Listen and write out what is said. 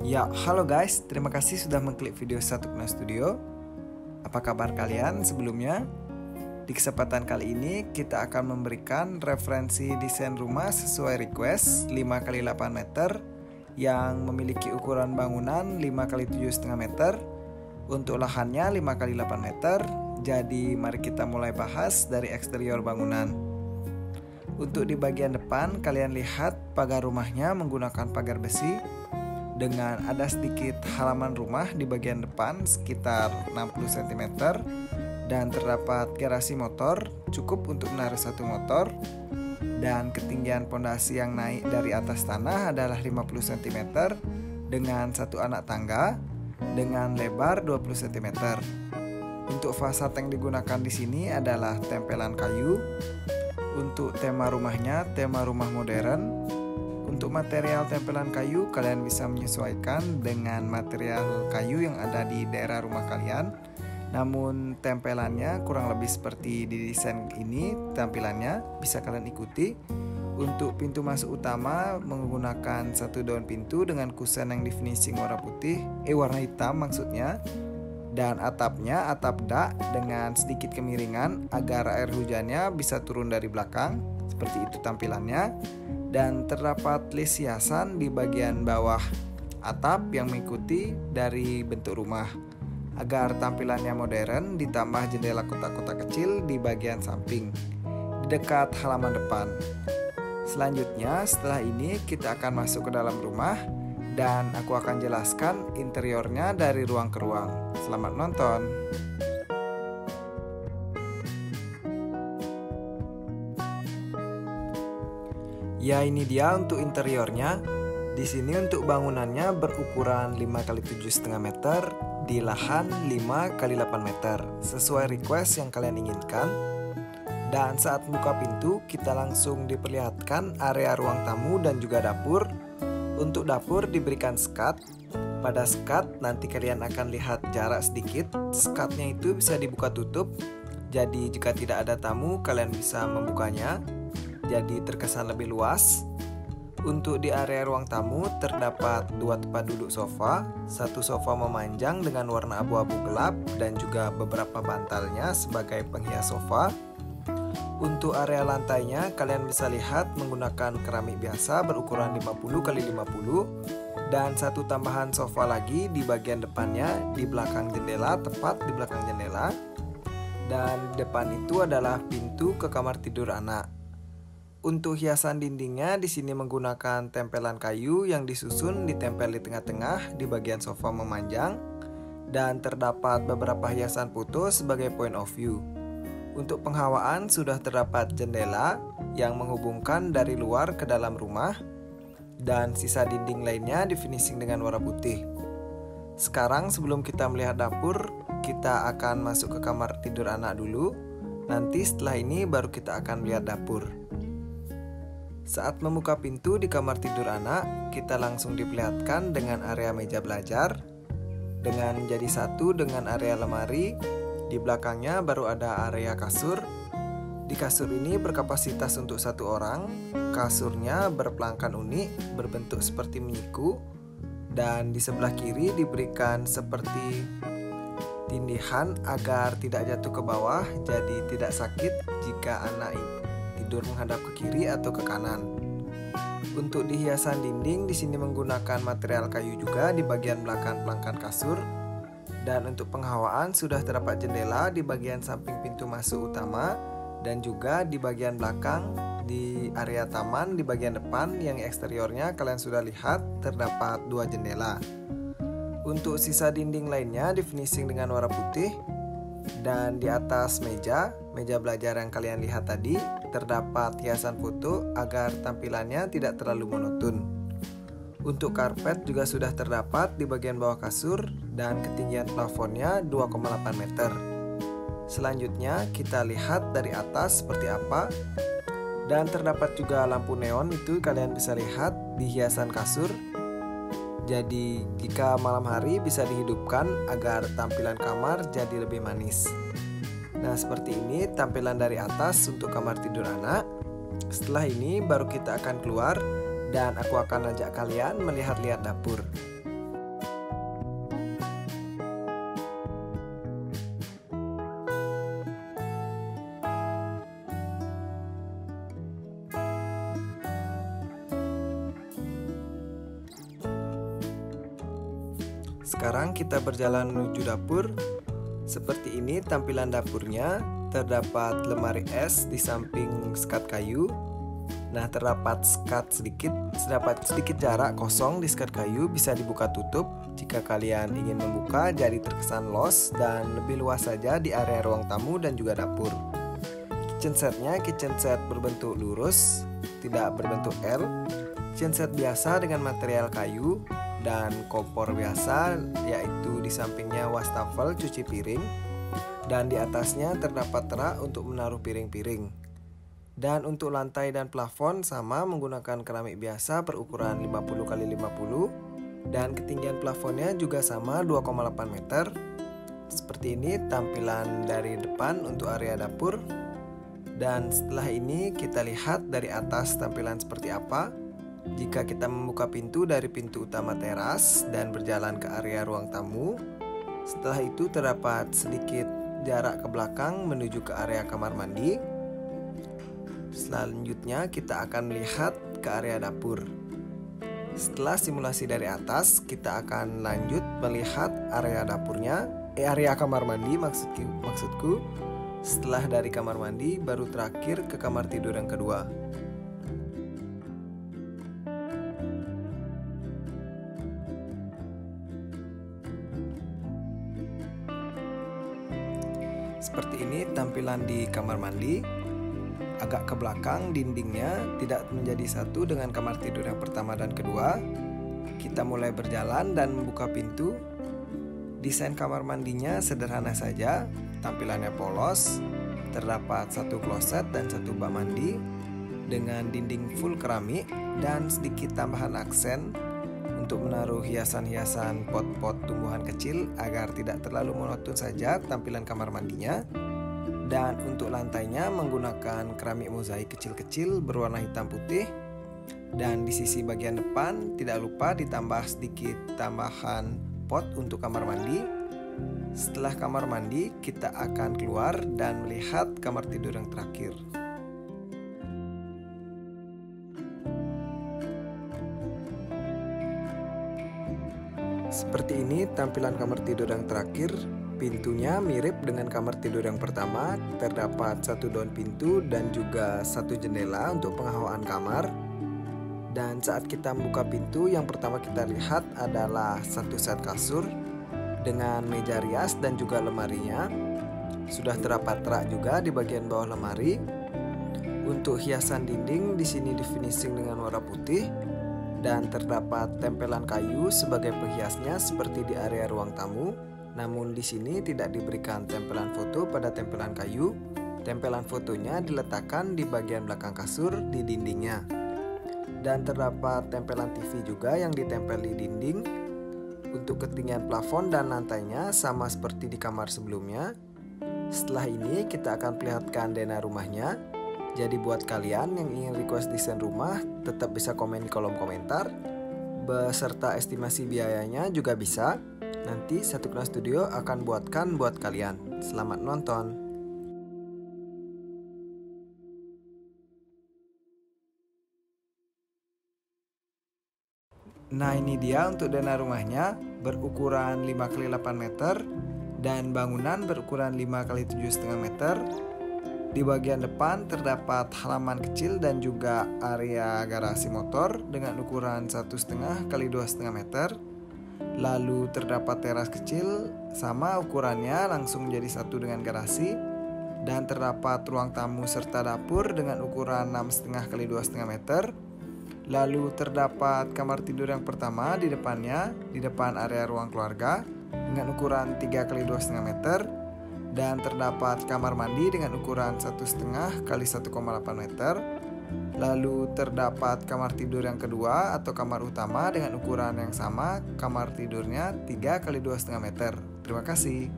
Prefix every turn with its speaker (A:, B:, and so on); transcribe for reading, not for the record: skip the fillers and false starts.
A: Ya, halo guys, terima kasih sudah mengklik video Satukna Studio. Apa kabar kalian sebelumnya? Di kesempatan kali ini kita akan memberikan referensi desain rumah sesuai request 5x8 meter yang memiliki ukuran bangunan 5x7,5 meter. Untuk lahannya 5x8 meter. Jadi mari kita mulai bahas dari eksterior bangunan. Untuk di bagian depan kalian lihat pagar rumahnya menggunakan pagar besi dengan ada sedikit halaman rumah di bagian depan sekitar 60 cm dan terdapat garasi motor cukup untuk menaruh satu motor, dan ketinggian pondasi yang naik dari atas tanah adalah 50 cm dengan satu anak tangga dengan lebar 20 cm. Untuk fasad yang digunakan di sini adalah tempelan kayu. Untuk tema rumahnya tema rumah modern. Untuk material tempelan kayu, kalian bisa menyesuaikan dengan material kayu yang ada di daerah rumah kalian. Namun tempelannya kurang lebih seperti di desain ini tampilannya, bisa kalian ikuti. Untuk pintu masuk utama menggunakan satu daun pintu dengan kusen yang di finishing warna hitam maksudnya. Dan atapnya atap dak dengan sedikit kemiringan agar air hujannya bisa turun dari belakang. Seperti itu tampilannya. Dan terdapat list hiasan di bagian bawah atap yang mengikuti dari bentuk rumah agar tampilannya modern, ditambah jendela kotak-kotak kecil di bagian samping di dekat halaman depan. Selanjutnya setelah ini kita akan masuk ke dalam rumah dan aku akan jelaskan interiornya dari ruang ke ruang. Selamat nonton. Ya, ini dia untuk interiornya. Di sini untuk bangunannya berukuran 5x7,5 meter di lahan 5x8 meter sesuai request yang kalian inginkan. Dan saat buka pintu kita langsung diperlihatkan area ruang tamu dan juga dapur. Untuk dapur diberikan skat. Pada skat nanti kalian akan lihat jarak sedikit. Skatnya itu bisa dibuka tutup. Jadi jika tidak ada tamu kalian bisa membukanya. Jadi terkesan lebih luas. Untuk di area ruang tamu terdapat dua tempat duduk sofa, satu sofa memanjang dengan warna abu-abu gelap dan juga beberapa bantalnya sebagai penghias sofa. Untuk area lantainya kalian bisa lihat menggunakan keramik biasa berukuran 50x50 dan satu tambahan sofa lagi di bagian depannya di belakang jendela, tepat di belakang jendela. Dan depan itu adalah pintu ke kamar tidur anak. Untuk hiasan dindingnya di sini menggunakan tempelan kayu yang disusun ditempel di tengah-tengah di bagian sofa memanjang, dan terdapat beberapa hiasan foto sebagai point of view. Untuk penghawaan sudah terdapat jendela yang menghubungkan dari luar ke dalam rumah, dan sisa dinding lainnya di finishing dengan warna putih. Sekarang sebelum kita melihat dapur, kita akan masuk ke kamar tidur anak dulu. Nanti setelah ini baru kita akan melihat dapur. Saat membuka pintu di kamar tidur anak, kita langsung diperlihatkan dengan area meja belajar dengan jadi satu dengan area lemari. Di belakangnya baru ada area kasur. Di kasur ini berkapasitas untuk satu orang. Kasurnya berpelangkan unik berbentuk seperti menyiku, dan di sebelah kiri diberikan seperti tindihan agar tidak jatuh ke bawah, jadi tidak sakit jika anak tidur menghadap ke kiri atau ke kanan. Untuk di hiasan dinding di sini menggunakan material kayu juga di bagian belakang pelangkan kasur. Dan untuk penghawaan sudah terdapat jendela di bagian samping pintu masuk utama dan juga di bagian belakang di area taman di bagian depan yang eksteriornya kalian sudah lihat terdapat dua jendela. Untuk sisa dinding lainnya di finishing dengan warna putih. Dan di atas meja belajar yang kalian lihat tadi terdapat hiasan foto agar tampilannya tidak terlalu monoton. Untuk karpet juga sudah terdapat di bagian bawah kasur dan ketinggian plafonnya 2,8 meter. Selanjutnya kita lihat dari atas seperti apa. Dan terdapat juga lampu neon, itu kalian bisa lihat di hiasan kasur. Jadi jika malam hari bisa dihidupkan agar tampilan kamar jadi lebih manis. Nah, seperti ini tampilan dari atas untuk kamar tidur anak. Setelah ini baru kita akan keluar dan aku akan ajak kalian melihat-lihat dapur. Sekarang kita berjalan menuju dapur. Seperti ini tampilan dapurnya. Terdapat lemari es di samping skat kayu. Nah, terdapat sedikit jarak kosong di skat kayu, bisa dibuka tutup jika kalian ingin membuka jadi terkesan los dan lebih luas saja di area ruang tamu dan juga dapur. Kitchen set berbentuk lurus, tidak berbentuk L. Kitchen set biasa dengan material kayu dan kompor biasa, yaitu di sampingnya wastafel cuci piring dan di atasnya terdapat rak untuk menaruh piring-piring. Dan untuk lantai dan plafon sama menggunakan keramik biasa berukuran 50x50 dan ketinggian plafonnya juga sama 2,8 meter. Seperti ini tampilan dari depan untuk area dapur. Dan setelah ini kita lihat dari atas tampilan seperti apa. Jika kita membuka pintu dari pintu utama teras dan berjalan ke area ruang tamu, setelah itu terdapat sedikit jarak ke belakang menuju ke area kamar mandi. Selanjutnya kita akan melihat ke area dapur. Setelah simulasi dari atas, kita akan lanjut melihat area dapurnya, area kamar mandi maksudku. Setelah dari kamar mandi, baru terakhir ke kamar tidur yang kedua. Seperti ini tampilan di kamar mandi. Agak ke belakang dindingnya tidak menjadi satu dengan kamar tidur yang pertama dan kedua. Kita mulai berjalan dan membuka pintu. Desain kamar mandinya sederhana saja, tampilannya polos. Terdapat satu kloset dan satu bak mandi dengan dinding full keramik dan sedikit tambahan aksen untuk menaruh hiasan-hiasan pot-pot tumbuhan kecil agar tidak terlalu monoton saja tampilan kamar mandinya. Dan untuk lantainya menggunakan keramik mozaik kecil-kecil berwarna hitam putih. Dan di sisi bagian depan tidak lupa ditambah sedikit tambahan pot untuk kamar mandi. Setelah kamar mandi kita akan keluar dan melihat kamar tidur yang terakhir. Seperti ini tampilan kamar tidur yang terakhir. Pintunya mirip dengan kamar tidur yang pertama, terdapat satu daun pintu dan juga satu jendela untuk penghawaan kamar. Dan saat kita membuka pintu, yang pertama kita lihat adalah satu set kasur dengan meja rias dan juga lemarinya. Sudah terdapat rak juga di bagian bawah lemari. Untuk hiasan dinding di sini di finishing dengan warna putih dan terdapat tempelan kayu sebagai penghiasnya seperti di area ruang tamu. Namun di sini tidak diberikan tempelan foto pada tempelan kayu. Tempelan fotonya diletakkan di bagian belakang kasur di dindingnya. Dan terdapat tempelan TV juga yang ditempel di dinding. Untuk ketinggian plafon dan lantainya sama seperti di kamar sebelumnya. Setelah ini kita akan perlihatkan denah rumahnya. Jadi buat kalian yang ingin request desain rumah, tetap bisa komen di kolom komentar. Beserta estimasi biayanya juga bisa. Nanti Satu Kelas Studio akan buatkan buat kalian. Selamat nonton. Nah, ini dia untuk denah rumahnya, berukuran 5x8 meter dan bangunan berukuran 5x7,5 meter. Di bagian depan terdapat halaman kecil dan juga area garasi motor dengan ukuran 1,5x2,5 meter. Lalu terdapat teras kecil sama ukurannya langsung menjadi satu dengan garasi. Dan terdapat ruang tamu serta dapur dengan ukuran 6,5x2,5 meter. Lalu terdapat kamar tidur yang pertama di depannya, di depan area ruang keluarga dengan ukuran 3x2,5 meter. Dan terdapat kamar mandi dengan ukuran 1,5x1,8 meter. Lalu terdapat kamar tidur yang kedua atau kamar utama dengan ukuran yang sama, kamar tidurnya 3x2,5 meter. Terima kasih.